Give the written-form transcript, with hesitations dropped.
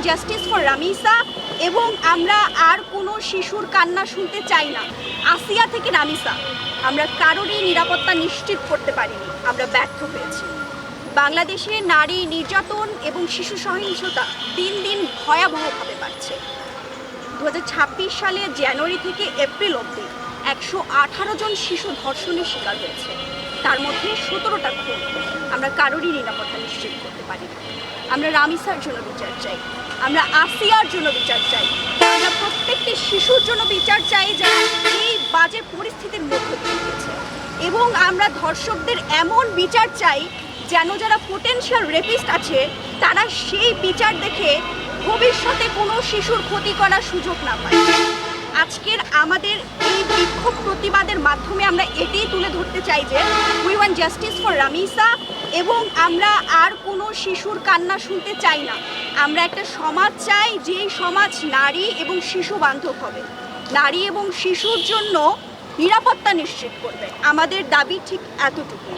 Justice for Ramisa এবং আমরা আর কোনো শিশুর কান্না শুনতে চাই না। আসিয়া থেকে রামিসা আমরা কারোরই নিরাপত্তা নিশ্চিত করতে পারিনি, আমরা ব্যর্থ হয়েছি। বাংলাদেশে নারী নির্যাতন এবং শিশু সহিংসতা দিন দিন ভয়াবহভাবে বাড়ছে। 2026 সালে জানুয়ারি থেকে এপ্রিল অবধি 118 জন শিশু ধর্ষণের শিকার হয়েছে, তার মধ্যে 17টা খুন। আমরা কারোরই নিরাপত্তা নিশ্চিত করতে পারি না। আমরা রামিসার জন্য বিচার চাই, আমরা আসিয়ার জন্য বিচার চাই, আমরা প্রত্যেকটি শিশুর জন্য বিচার চাই যারা এই বাজে পরিস্থিতির মধ্যে দিয়ে গিয়েছে, এবং আমরা ধর্ষকদের এমন বিচার চাই যেন যারা পোটেনশিয়াল রেপিস্ট আছে তারা সেই বিচার দেখে ভবিষ্যতে কোনো শিশুর ক্ষতি করার সুযোগ না পায়। আজকের আমাদের এই বিক্ষোভ প্রতিবাদের মাধ্যমে আমরা এটাই তুলে ধরতে চাই যে we want justice for Ramisa এবং আমরা আর কোনো শিশুর কান্না শুনতে চাই না। আমরা একটা সমাজ চাই যেই সমাজ নারী এবং শিশু বান্ধব হবে, নারী এবং শিশুর জন্য নিরাপত্তা নিশ্চিত করবে। আমাদের দাবি ঠিক এতটুকু।